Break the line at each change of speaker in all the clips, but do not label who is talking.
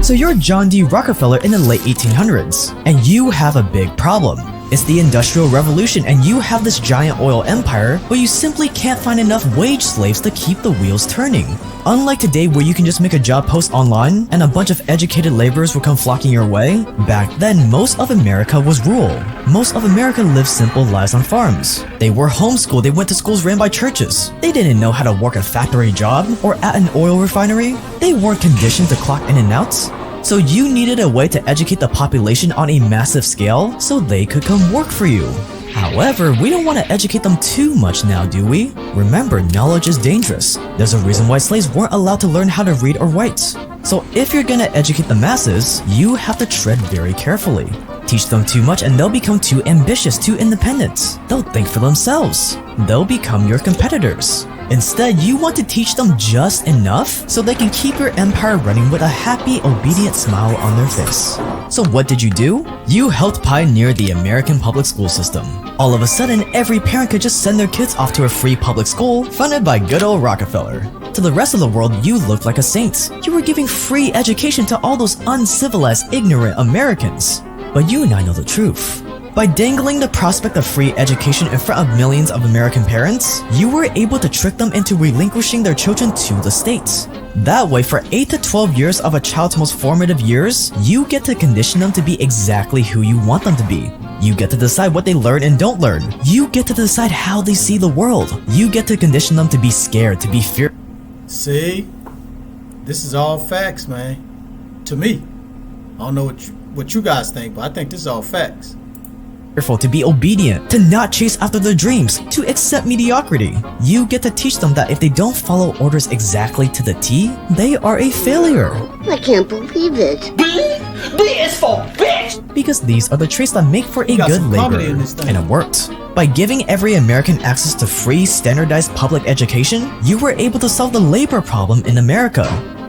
So you're John D. Rockefeller in the late 1800s, and you have a big problem. It's the Industrial Revolution and you have this giant oil empire, but you simply can't find enough wage slaves to keep the wheels turning. Unlike today where you can just make a job post online and a bunch of educated laborers will come flocking your way, back then most of America was rural. Most of America lived simple lives on farms. They were homeschooled, they went to schools ran by churches. They didn't know how to work a factory job or at an oil refinery. They weren't conditioned to clock in and out. So you needed a way to educate the population on a massive scale so they could come work for you. However, we don't want to educate them too much now, do we? Remember, knowledge is dangerous. There's a reason why slaves weren't allowed to learn how to read or write. So if you're gonna educate the masses, you have to tread very carefully. Teach them too much and they'll become too ambitious, too independent. They'll think for themselves. They'll become your competitors. Instead, you want to teach them just enough so they can keep your empire running with a happy, obedient smile on their face. So what did you do? You helped pioneer the American public school system. All of a sudden, every parent could just send their kids off to a free public school funded by good old Rockefeller. To the rest of the world, you looked like a saint. You were giving free education to all those uncivilized, ignorant Americans. But you and I know the truth. By dangling the prospect of free education in front of millions of American parents, you were able to trick them into relinquishing their children to the state. That way, for 8 to 12 years of a child's most formative years, you get to condition them to be exactly who you want them to be. You get to decide what they learn and don't learn. You get to decide how they see the world. You get to condition them to be scared, to be fear.
See? This is all facts, man. To me. I don't know what you guys think, but I think this is all facts.
To be obedient, to not chase after their dreams, to accept mediocrity. You get to teach them that if they don't follow orders exactly to the T, they are a failure.
I can't believe it.
B is for bitch!
Because these are the traits that make for a good laborer, and it worked. By giving every American access to free, standardized public education, you were able to solve the labor problem in America.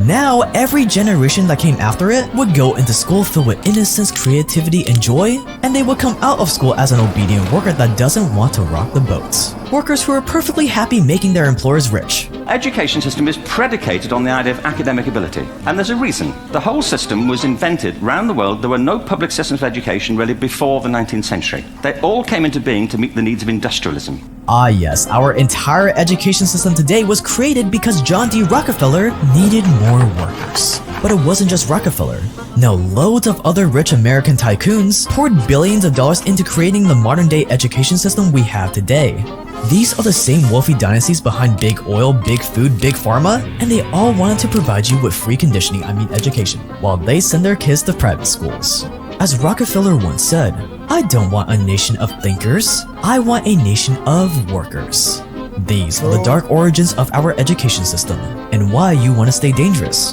Now, every generation that came after it would go into school filled with innocence, creativity, and joy, and they would come out of school as an obedient worker that doesn't want to rock the boat. Workers who are perfectly happy making their employers rich.
Education system is predicated on the idea of academic ability, and there's a reason. The whole system was invented around the world. There were no public systems of education really before the 19th century. They all came into being to meet the needs of industrialism.
Ah yes, our entire education system today was created because John D. Rockefeller needed more workers. But it wasn't just Rockefeller. No, loads of other rich American tycoons poured billions of dollars into creating the modern day education system we have today. These are the same wealthy dynasties behind big oil, big food, big pharma, and they all wanted to provide you with free conditioning, education, while they send their kids to private schools. As Rockefeller once said, I don't want a nation of thinkers, I want a nation of workers. These are the dark origins of our education system, and why you want to stay dangerous.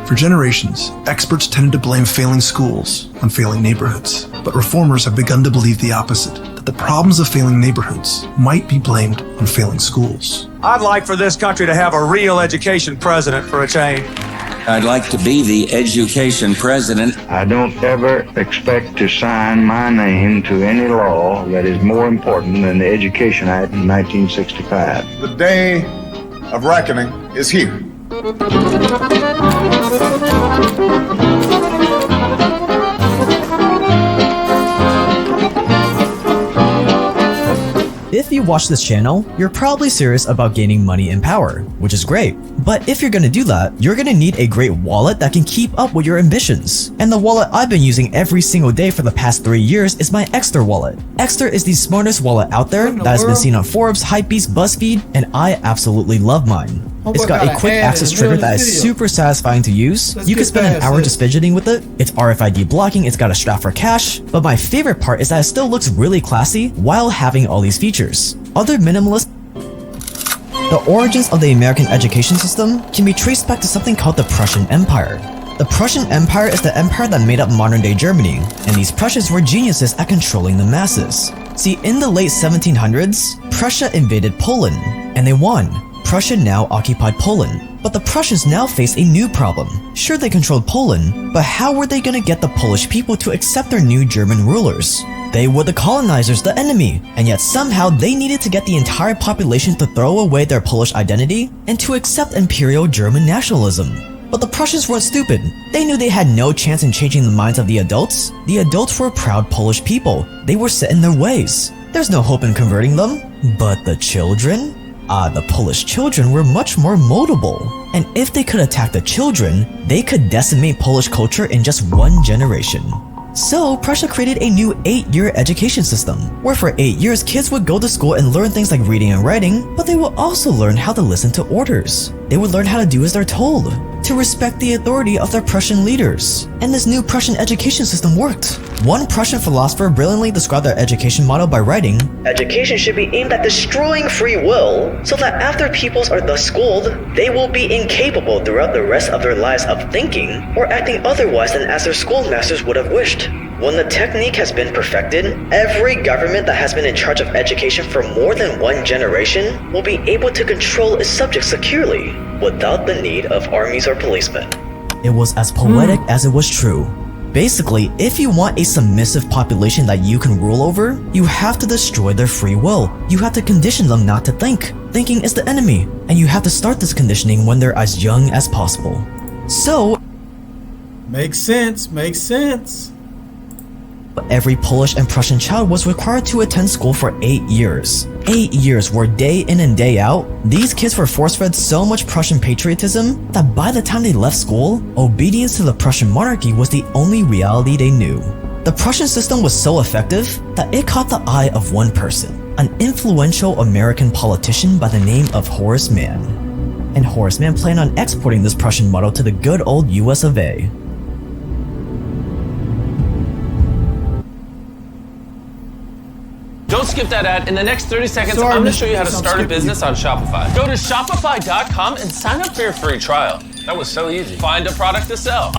For generations, experts tended to blame failing schools on failing neighborhoods, but reformers have begun to believe the opposite, that the problems of failing neighborhoods might be blamed on failing schools.
I'd like for this country to have a real education president for a change.
I'd like to be the education president.
I don't ever expect to sign my name to any law that is more important than the Education Act in 1965.
The day of reckoning is here.
If you watch this channel, you're probably serious about gaining money and power, which is great. But if you're gonna do that, you're gonna need a great wallet that can keep up with your ambitions. And the wallet I've been using every single day for the past 3 years is my Exter wallet. Exter is the smartest wallet out there that has been seen on Forbes, Hypebeast, BuzzFeed, and I absolutely love mine. It's got a quick access trigger that is super satisfying to use. You can spend an hour just fidgeting with it. It's RFID blocking, it's got a strap for cash, but my favorite part is that it still looks really classy while having all these features. Other minimalist. The origins of the American education system can be traced back to something called the Prussian Empire. The Prussian Empire is the empire that made up modern-day Germany, and these Prussians were geniuses at controlling the masses. See, in the late 1700s, Prussia invaded Poland, and they won. Prussia now occupied Poland, but the Prussians now face a new problem. Sure, they controlled Poland, but how were they gonna get the Polish people to accept their new German rulers? They were the colonizers, the enemy, and yet somehow they needed to get the entire population to throw away their Polish identity and to accept Imperial German nationalism. But the Prussians weren't stupid. They knew they had no chance in changing the minds of the adults. The adults were proud Polish people. They were set in their ways. There's no hope in converting them. But the children? The Polish children were much more moldable. And if they could attack the children, they could decimate Polish culture in just one generation. So, Prussia created a new 8-year education system, where for 8 years kids would go to school and learn things like reading and writing, but they would also learn how to listen to orders. They would learn how to do as they're told, to respect the authority of their Prussian leaders. And this new Prussian education system worked. One Prussian philosopher brilliantly described their education model by writing,
"Education should be aimed at destroying free will, so that after pupils are thus schooled, they will be incapable throughout the rest of their lives of thinking or acting otherwise than as their schoolmasters would have wished. When the technique has been perfected, every government that has been in charge of education for more than one generation will be able to control its subjects securely, without the need of armies or policemen."
It was as poetic as it was true. Basically, if you want a submissive population that you can rule over, you have to destroy their free will. You have to condition them not to think. Thinking is the enemy, and you have to start this conditioning when they're as young as possible. So,
Makes sense, makes sense.
every Polish and Prussian child was required to attend school for 8 years. 8 years where day in and day out, these kids were force-fed so much Prussian patriotism that by the time they left school, obedience to the Prussian monarchy was the only reality they knew. The Prussian system was so effective that it caught the eye of one person, an influential American politician by the name of Horace Mann. And Horace Mann planned on exporting this Prussian model to the good old US of A.
Don't skip that ad. In the next 30 seconds,
Sorry,
I'm going to
Mr.
show you how to
I'm
start a
skipping
business on Shopify. Go to shopify.com and sign up for your free trial. That was so easy. Find a product to sell.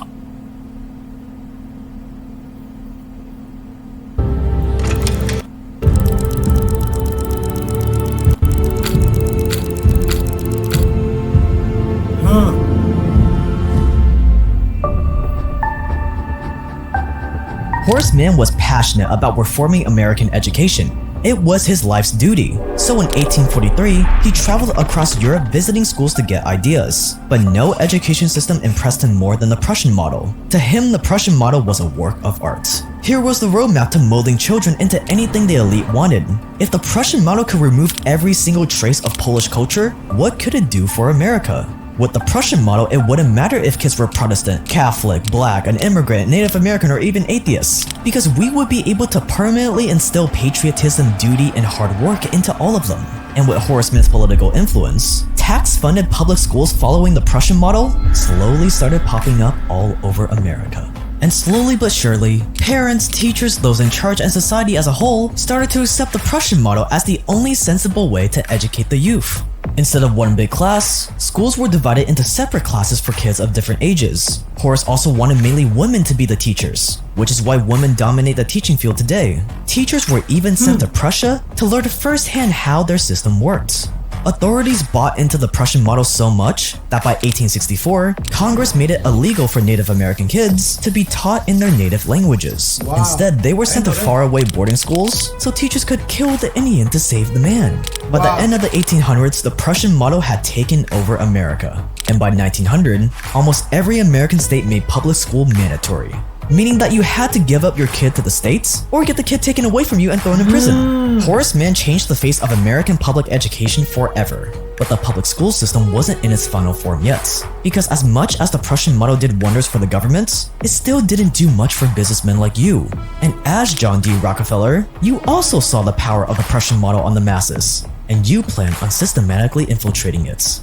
Horace Mann was passionate about reforming American education. It was his life's duty. So in 1843, he traveled across Europe visiting schools to get ideas. But no education system impressed him more than the Prussian model. To him, the Prussian model was a work of art. Here was the roadmap to molding children into anything the elite wanted. If the Prussian model could remove every single trace of Polish culture, what could it do for America? With the Prussian model, it wouldn't matter if kids were Protestant, Catholic, Black, an immigrant, Native American, or even atheists, because we would be able to permanently instill patriotism, duty, and hard work into all of them. And with Horace Mann's political influence, tax-funded public schools following the Prussian model slowly started popping up all over America. And slowly but surely, parents, teachers, those in charge, and society as a whole started to accept the Prussian model as the only sensible way to educate the youth. Instead of one big class, schools were divided into separate classes for kids of different ages. Horace also wanted mainly women to be the teachers, which is why women dominate the teaching field today. Teachers were even sent to Prussia to learn firsthand how their system worked. Authorities bought into the Prussian model so much that by 1864, Congress made it illegal for Native American kids to be taught in their native languages.
Wow.
Instead, they were sent to faraway boarding schools so teachers could kill the Indian to save the man. By the end of the 1800s, the Prussian model had taken over America. And by 1900, almost every American state made public school mandatory, meaning that you had to give up your kid to the states or get the kid taken away from you and thrown in prison. Horace Mann changed the face of American public education forever. But the public school system wasn't in its final form yet, because as much as the Prussian model did wonders for the government, it still didn't do much for businessmen like you. And as John D. Rockefeller, you also saw the power of the Prussian model on the masses, and you planned on systematically infiltrating it.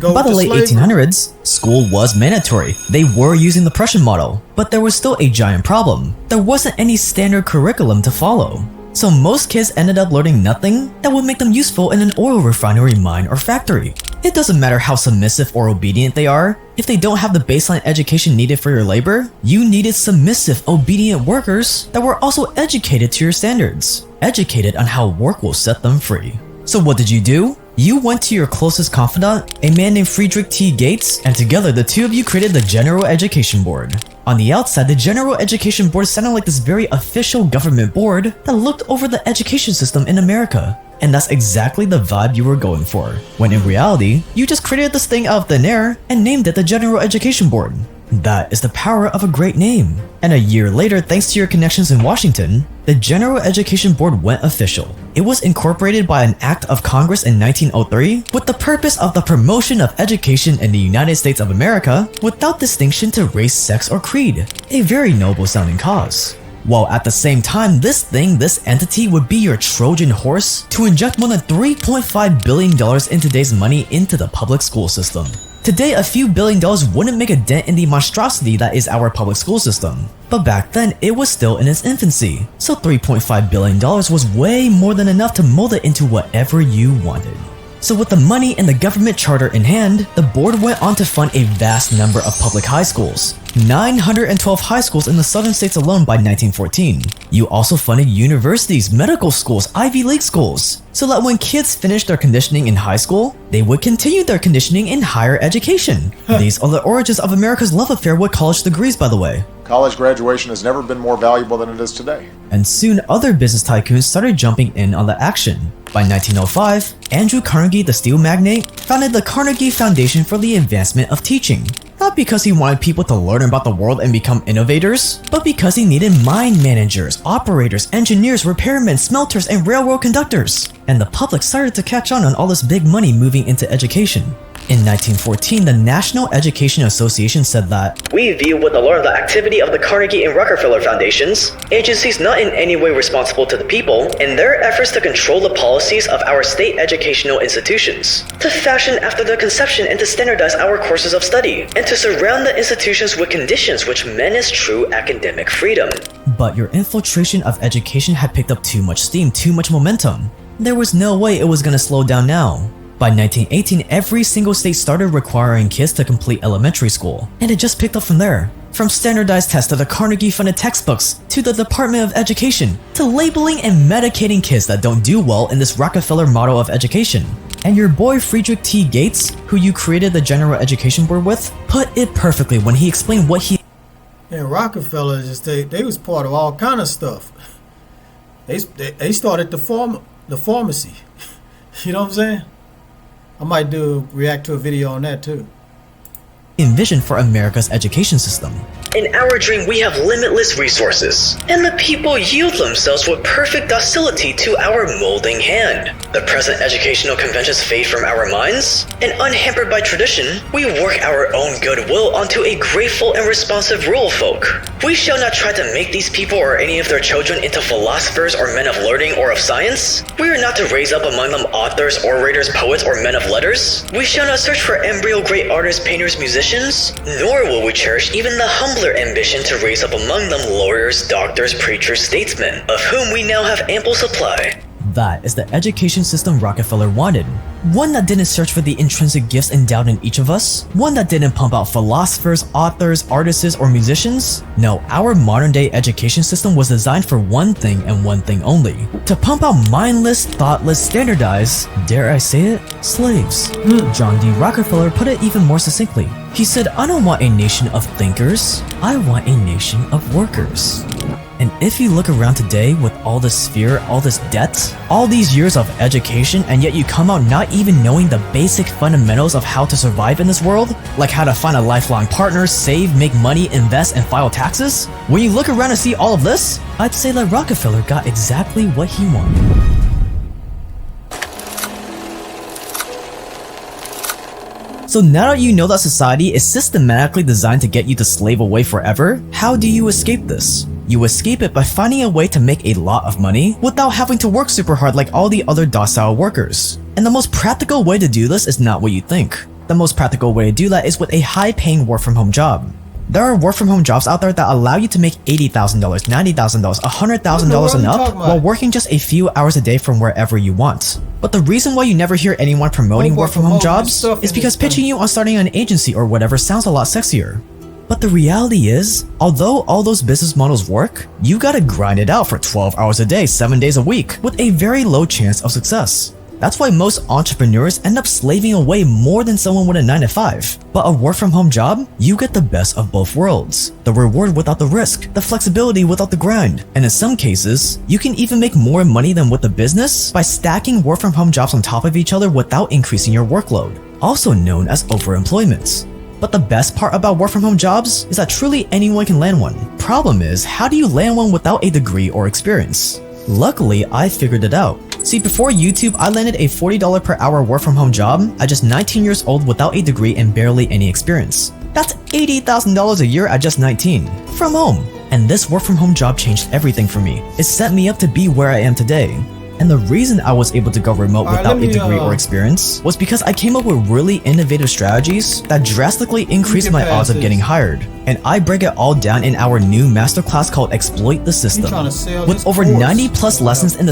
By the late 1800s, school was mandatory. They were using the Prussian model, but there was still a giant problem. There wasn't any standard curriculum to follow. So most kids ended up learning nothing that would make them useful in an oil refinery, mine, or factory. It doesn't matter how submissive or obedient they are. If they don't have the baseline education needed for your labor, you needed submissive, obedient workers that were also educated to your standards, educated on how work will set them free. So what did you do? You went to your closest confidant, a man named Friedrich T. Gates, and together the two of you created the General Education Board. On the outside, the General Education Board sounded like this very official government board that looked over the education system in America. And that's exactly the vibe you were going for, when in reality, you just created this thing out of thin air and named it the General Education Board. That is the power of a great name. And a year later, thanks to your connections in Washington, the General Education Board went official. It was incorporated by an act of Congress in 1903 with the purpose of the promotion of education in the United States of America without distinction to race, sex, or creed. A very noble sounding cause. While at the same time, this entity would be your Trojan horse to inject more than $3.5 billion in today's money into the public school system. Today, a few $1 billion wouldn't make a dent in the monstrosity that is our public school system. But back then, it was still in its infancy, so $3.5 billion was way more than enough to mold it into whatever you wanted. So with the money and the government charter in hand, the board went on to fund a vast number of public high schools. 912 high schools in the southern states alone by 1914. You also funded universities, medical schools, Ivy League schools, so that when kids finished their conditioning in high school, they would continue their conditioning in higher education. These are the origins of America's love affair with college degrees, by the way.
College graduation has never been more valuable than it is today.
And soon other business tycoons started jumping in on the action. By 1905, Andrew Carnegie, the steel magnate, founded the Carnegie Foundation for the Advancement of Teaching. Not because he wanted people to learn about the world and become innovators, but because he needed mine managers, operators, engineers, repairmen, smelters, and railroad conductors. And the public started to catch on all this big money moving into education. In 1914, the National Education Association said that,
"We view with alarm the activity of the Carnegie and Rockefeller Foundations, agencies not in any way responsible to the people, in their efforts to control the policies of our state educational institutions, to fashion after their conception and to standardize our courses of study, and to surround the institutions with conditions which menace true academic freedom."
But your infiltration of education had picked up too much steam, too much momentum. There was no way it was gonna slow down now. By 1918, every single state started requiring kids to complete elementary school, and it just picked up from there. From standardized tests to the Carnegie-funded textbooks, to the Department of Education, to labeling and medicating kids that don't do well in this Rockefeller model of education. And your boy Friedrich T. Gates, who you created the General Education Board with, put it perfectly when he explained what he...
And Rockefeller, they was part of all kind of stuff. They started the pharmacy. You know what I'm saying? I might react to a video on that too.
envisioned for America's education system.
In our dream, we have limitless resources, and the people yield themselves with perfect docility to our molding hand. The present educational conventions fade from our minds, and unhampered by tradition, we work our own goodwill onto a grateful and responsive rural folk. We shall not try to make these people or any of their children into philosophers or men of learning or of science. We are not to raise up among them authors, orators, poets, or men of letters. We shall not search for embryo great artists, painters, musicians, nor will we cherish even the humbler ambition to raise up among them lawyers, doctors, preachers, statesmen, of whom we now have ample supply.
That is the education system Rockefeller wanted. One that didn't search for the intrinsic gifts endowed in each of us. One that didn't pump out philosophers, authors, artists, or musicians. No, our modern-day education system was designed for one thing and one thing only. To pump out mindless, thoughtless, standardized, dare I say it, slaves. John D. Rockefeller put it even more succinctly. He said, "I don't want a nation of thinkers, I want a nation of workers." And if you look around today with all this fear, all this debt, all these years of education, and yet you come out not even knowing the basic fundamentals of how to survive in this world, like how to find a lifelong partner, save, make money, invest, and file taxes, when you look around and see all of this, I'd say that Rockefeller got exactly what he wanted. So now that you know that society is systematically designed to get you to slave away forever, how do you escape this? You escape it by finding a way to make a lot of money without having to work super hard like all the other docile workers. And the most practical way to do this is not what you think. The most practical way to do that is with a high-paying work-from-home job. There are work-from-home jobs out there that allow you to make $80,000, $90,000, $100,000 and up while working just a few hours a day from wherever you want. But the reason why you never hear anyone promoting work-from-home jobs is because pitching you on starting an agency or whatever sounds a lot sexier. But the reality is, although all those business models work, you gotta grind it out for 12 hours a day, 7 days a week, with a very low chance of success. That's why most entrepreneurs end up slaving away more than someone with a 9 to 5. But a work from home job, you get the best of both worlds. The reward without the risk, the flexibility without the grind, and in some cases, you can even make more money than with the business by stacking work from home jobs on top of each other without increasing your workload, also known as overemployment. But the best part about work from home jobs is that truly anyone can land one. Problem is, how do you land one without a degree or experience? Luckily, I figured it out. See, before YouTube, I landed a $40 per hour work from home job at just 19 years old without a degree and barely any experience. That's $80,000 a year at just 19, from home. And this work from home job changed everything for me. It set me up to be where I am today. And the reason I was able to go remote without a degree or experience was because I came up with really innovative strategies that drastically increased my odds of getting hired. And I break it all down in our new masterclass called Exploit the System, with over 90 plus lessons in the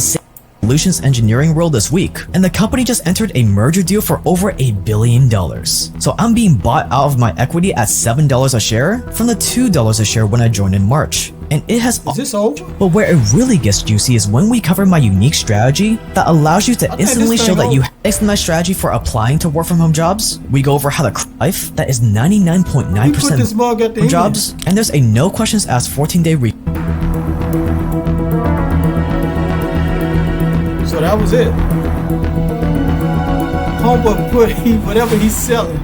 solutions engineering world this week, and the company just entered a merger deal for over $1 billion. So I'm being bought out of my equity at $7 a share from the $2 a share when I joined in March. And it has.
Is this over?
But where it really gets juicy is when we cover my unique strategy that allows you to instantly show that you have my strategy for applying to work from home jobs. We go over how to create life that is 99.9% from jobs, and there's a no questions asked 14-day
So that was it. Homeboy put whatever he's selling.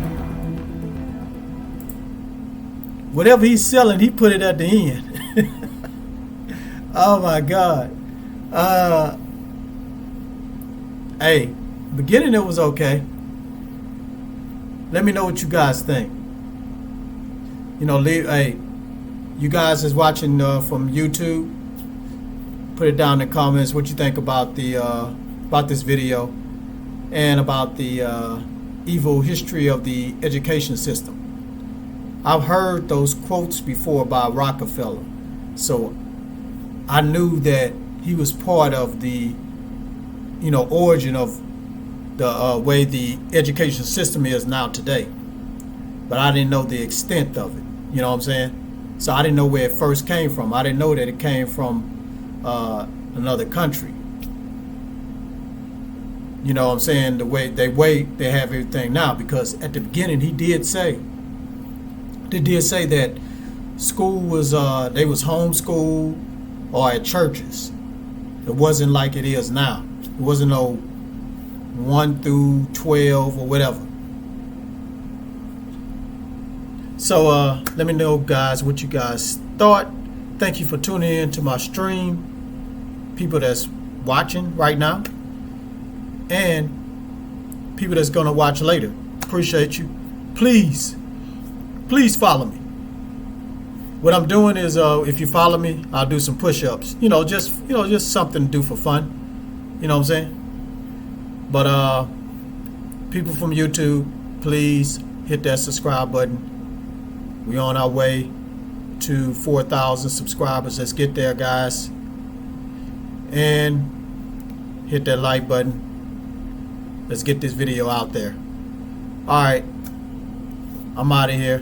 Whatever he's selling, he put it at the end. Oh my God. Hey, beginning it was okay. Let me know what you guys think. You know, hey, you guys is watching from YouTube. Put it down in the comments what you think about the about this video and about the evil history of the education system. I've heard those quotes before by Rockefeller, so I knew that he was part of the, you know, origin of the way the education system is now today. But I didn't know the extent of it. You know what I'm saying? So I didn't know where it first came from. I didn't know that it came from another country. You know what I'm saying? The way they have everything now, because at the beginning they did say that school was they was homeschooled or at churches. It wasn't like it is now. It wasn't no 1 through 12 or whatever. So let me know, guys, what you guys thought. Thank you for tuning in to my stream. People that's watching right now and people that's gonna watch later. Appreciate you. Please follow me. What I'm doing is, if you follow me, I'll do some push-ups. Just something to do for fun. You know what I'm saying? But people from YouTube, please hit that subscribe button. We're on our way to 4,000 subscribers. Let's get there, guys. And hit that like button. Let's get this video out there. All right, I'm out of here.